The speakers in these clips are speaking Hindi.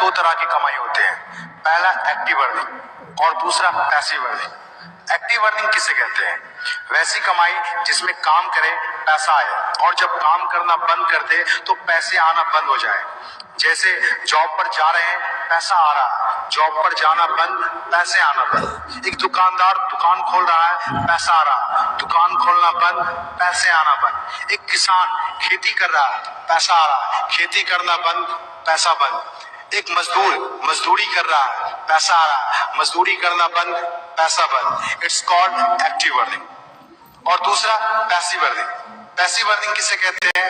दो तरह की कमाई होते हैं, पहला एक्टिव अर्निंग और दूसरा पैसिव अर्निंग। एक्टिव अर्निंग किसे कहते हैं? वैसी कमाई जिसमें काम करे पैसा आए और जब काम करना बंद कर दे तो पैसे आना बंद हो जाए। जैसे जॉब पर जा रहे हैं, पैसा आ रहा, जॉब पर जाना बंद, पैसे आना बंद। एक दुकानदार दुकान खोल रहा है, पैसा आ रहा, दुकान खोलना बंद, पैसे आना बंद। एक किसान खेती कर रहा है, पैसा आ रहा, खेती करना बंद, पैसा बंद। एक मजदूर मजदूरी कर रहा है, पैसा आ रहा, मजदूरी करना बंद, पैसा बंद। It's called active earning. और दूसरा पैसिव अर्निंग। पैसिव अर्निंग किसे कहते हैं?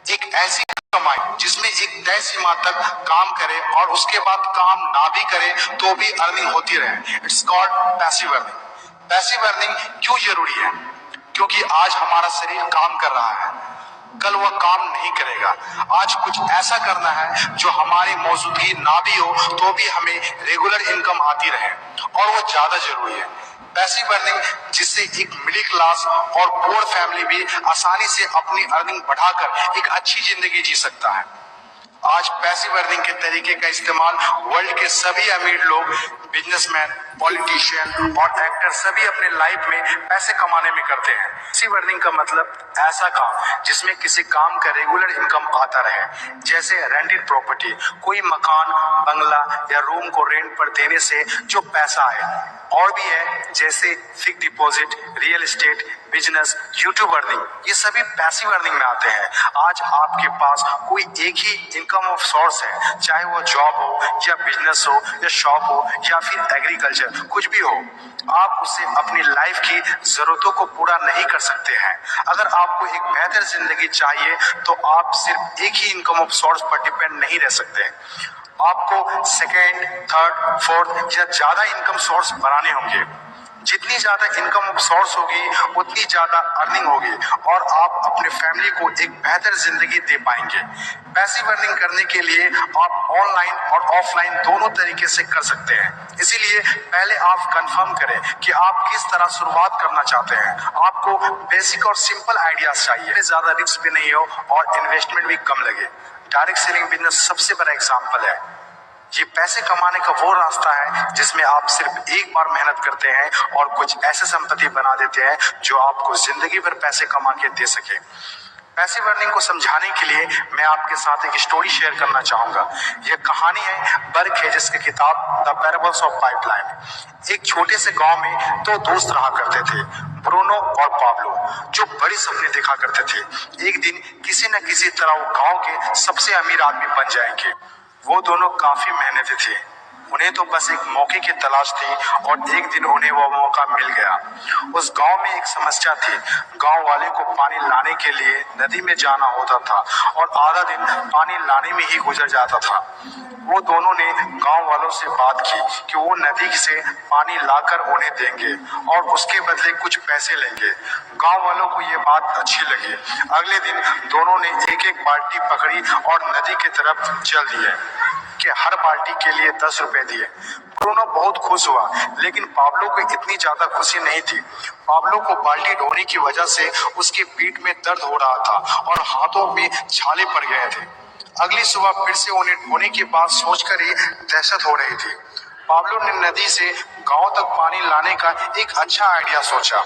एक ऐसी कमाई जिसमें एक तय सीमा तक काम करे और उसके बाद काम ना भी करे तो भी अर्निंग होती रहे। It's called passive earning. Passive earning क्यों जरूरी है? क्योंकि आज हमारा शरीर काम कर रहा है, कल वह काम नहीं करेगा। आज कुछ ऐसा करना है जो हमारी मौजूदगी ना भी हो तो भी हमें रेगुलर इनकम आती रहे, और वो ज्यादा जरूरी है। पैसिव अर्निंग जिससे एक मिडिल क्लास और पुअर फैमिली भी आसानी से अपनी अर्निंग बढ़ाकर एक अच्छी जिंदगी जी सकता है। आज पैसिव अर्निंग के तरीके का इस्तेमाल वर्ल्ड के सभी अमीर लोग, बिजनेसमैन, पॉलिटिशियन और एक्टर सभी अपने लाइफ में पैसे कमाने में करते हैं। पैसिव अर्निंग का मतलब ऐसा काम जिसमें किसी काम का रेगुलर इनकम आता रहे, जैसे रेंटेड प्रॉपर्टी, कोई मकान, बंगला या रूम को रेंट पर देने से जो पैसा आए। और भी है जैसे fix deposit, real estate, business, YouTube earning, ये सभी पैसिव अर्निंग में आते हैं। आज आपके पास कोई एक ही इनकम ऑफ सोर्स है, चाहे वो जॉब हो या बिजनेस हो या शॉप हो या फिर एग्रीकल्चर, कुछ भी हो, आप उससे अपनी लाइफ की जरूरतों को पूरा नहीं कर सकते हैं। अगर आपको एक बेहतर जिंदगी चाहिए तो आप सिर्फ एक ही इनकम ऑफ सोर्स पर डिपेंड नहीं रह सकते। आपको सेकेंड, थर्ड, फोर्थ या ज्यादा इनकम सोर्स बनाने होंगे। जितनी ज्यादा इनकम ऑफ सोर्स होगी उतनी ज्यादा अर्निंग होगी और आप अपने फैमिली को एक बेहतर जिंदगी दे पाएंगे। पैसिव अर्निंग करने के लिए आप ऑनलाइन और ऑफलाइन दोनों तरीके से कर सकते हैं। इसीलिए पहले आप कंफर्म करें कि आप किस तरह शुरुआत करना चाहते हैं। आपको बेसिक और सिंपल आइडियाज चाहिए, ज्यादा रिस्क भी नहीं हो और इन्वेस्टमेंट भी कम लगे। डायरेक्ट सेलिंग बिजनेस सबसे बड़ा एग्जाम्पल है। ये पैसे कमाने का वो रास्ता है जिसमें आप सिर्फ एक बार मेहनत करते हैं और कुछ ऐसे संपत्ति बना देते हैं जो आपको जिंदगी भर पैसे कमा के दे सके। पैसिव अर्निंग को समझाने के लिए मैं आपके साथ एक स्टोरी शेयर करना चाहूंगा। यह कहानी है बर्क हेजेस की किताब द पैराबल्स ऑफ पाइपलाइन। एक छोटे से गांव में दो दोस्त रहा करते थे, ब्रूनो और पाब्लो, जो बड़े सपने देखा करते थे। एक दिन किसी न किसी तरह वो गांव के सबसे अमीर आदमी बन जाएंगे। वो दोनों काफी मेहनती थे, उन्हें तो बस एक मौके की तलाश थी और एक दिन उन्हें वो मौका मिल गया। उस गांव में एक समस्या थी, गांव वाले को पानी लाने के लिए नदी में जाना होता था और आधा दिन पानी लाने में ही गुजर जाता था। वो दोनों ने गांव वालों से बात की कि वो नदी से पानी लाकर उन्हें देंगे और उसके बदले कुछ पैसे लेंगे। गांव वालों को ये बात अच्छी लगी। अगले दिन दोनों ने एक एक बाल्टी पकड़ी और नदी की तरफ चल दिए कि हर बाल्टी के लिए 10 रुपए दिए। ब्रूनो बहुत खुश हुआ, लेकिन पाब्लो को इतनी ज्यादा खुशी नहीं थी। पाब्लो को बाल्टी ढोने की वजह से उसके पीठ में दर्द हो रहा था और हाथों में छाले पड़ गए थे। अगली सुबह फिर से उन्हें ढोने की बात सोचकर ही दहशत हो रही थी। पाब्लो ने नदी से गांव तक पानी लाने का एक अच्छा आइडिया सोचा।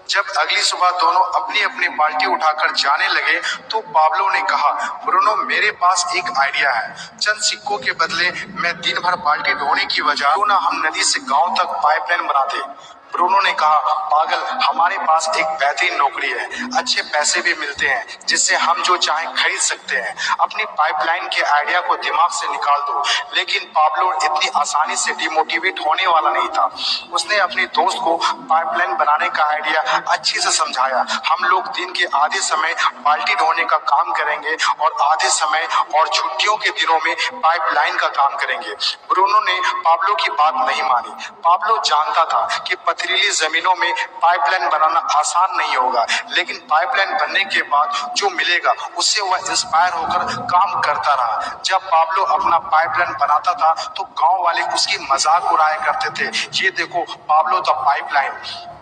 जब अगली सुबह दोनों अपनी अपनी बाल्टी उठाकर जाने लगे तो पाब्लो ने कहा, ब्रूनो मेरे पास एक आइडिया है। चंद सिक्कों के बदले मैं दिन भर बाल्टी ढोने की बजाय क्यों ना हम नदी से गांव तक पाइपलाइन बना दें। ब्रूनो ने कहा, पागल, हमारे पास एक बेहतरीन नौकरी है, अच्छे पैसे भी मिलते हैं जिससे हम जो चाहें खरीद सकते हैं। अपनी पाइपलाइन के आइडिया को दिमाग से निकाल दो। लेकिन पाब्लो इतनी आसानी से डिमोटिवेट होने वाला नहीं था। उसने अपने दोस्त को पाइपलाइन बनाने का आइडिया अच्छे से समझाया। हम लोग दिन के आधे समय बाल्टी ढोने का काम करेंगे और आधे समय और छुट्टियों के दिनों में पाइपलाइन का काम करेंगे। ब्रूनो ने पाब्लो की बात नहीं मानी। पाब्लो जानता था कि पथरीली जमीनों में पाइपलाइन बनाना आसान नहीं होगा, लेकिन पाइपलाइन बनने के बाद जो मिलेगा उससे वह इंस्पायर होकर काम करता रहा। जब पाब्लो अपना पाइपलाइन बनाता था तो गांव वाले उसकी मजाक उड़ाया करते थे, ये देखो Pablo the pipeline.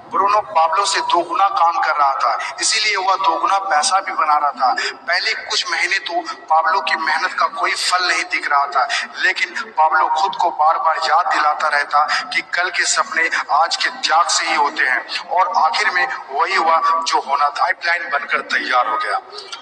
Bruno Pablo से दोगुना काम कर रहा था, इसीलिए वह दोगुना पैसा भी बना रहा था। पहले कुछ महीने तो पाब्लो की मेहनत का कोई फल नहीं दिख रहा था, लेकिन पाब्लो खुद को बार बार याद दिलाता रहता कि कल के सपने आज के त्याग से ही होते हैं, और आखिर में वही हुआ जो होना था। पाइपलाइन बनकर तैयार हो गया।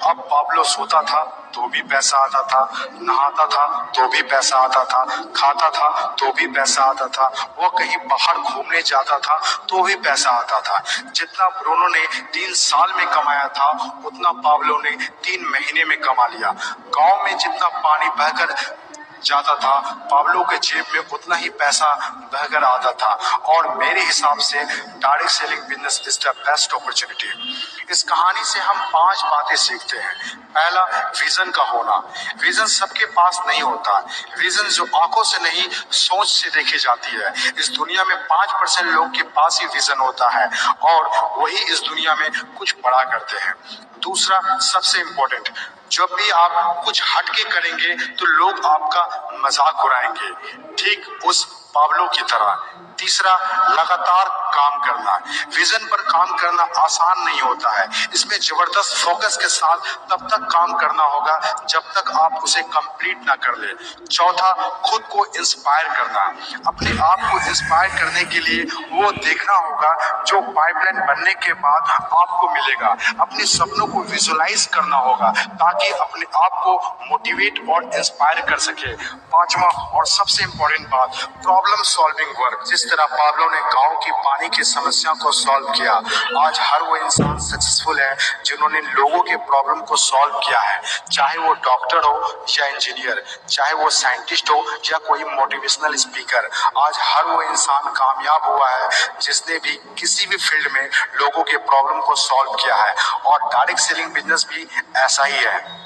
अब पाब्लो सोता था तो भी पैसा आता था, नहाता था तो भी पैसा आता था, खाता था तो भी पैसा आता था, वो कहीं बाहर घूमने जाता था तो भी पैसा आता था। जितना ब्रूनो ने 3 साल में कमाया था, उतना पाब्लो ने 3 महीने में कमा लिया। गांव में जितना पानी बहकर जाता था, पाब्लो के जेब में उतना ही पैसा बहकर आता था। और मेरे हिसाब से direct selling business is the best opportunity. इस कहानी से हम 5 बातें सीखते हैं। पहला, विजन का होना। विजन सबके पास नहीं होता। विजन जो आंखों से नहीं, सोच से देखी जाती है। इस दुनिया में 5% लोग के पास ही विजन होता है, और वही इस दुनिया में कुछ बड़ा करते हैं। दूसरा, सबसे इंपॉर्टेंट, जब भी आप कुछ हटके करेंगे तो लोग आपका मजाक उड़ाएंगे, ठीक उस पाब्लो की तरह। तीसरा, लगातार काम करना। विजन पर काम करना आसान नहीं होता है। इसमें जबरदस्त फोकस के साथ तब तक काम करना होगा जब तक आप उसे कंप्लीट ना कर ले। चौथा, खुद को इंस्पायर करना। अपने आप को इंस्पायर करने के लिए वो देखना होगा जो पाइपलाइन बनने के बाद आपको मिलेगा। अपने सपनों को विजुअलाइज करना होगा ताकि अपने आप को मोटिवेट और इंस्पायर कर सके। पांचवा और सबसे इंपॉर्टेंट बात, प्रॉब्लम सॉल्विंग वर्क। जिस तरह पाब्लो ने गांव की पानी की समस्या को सॉल्व किया, आज हर वो इंसान सक्सेसफुल है जिन्होंने लोगों के प्रॉब्लम को सॉल्व किया है। चाहे वो डॉक्टर हो या इंजीनियर, चाहे वो साइंटिस्ट हो या कोई मोटिवेशनल स्पीकर, आज हर वो इंसान कामयाब हुआ है जिसने भी किसी भी फील्ड में लोगों के प्रॉब्लम को सॉल्व किया है। और डायरेक्ट सेलिंग बिजनेस भी ऐसा ही है।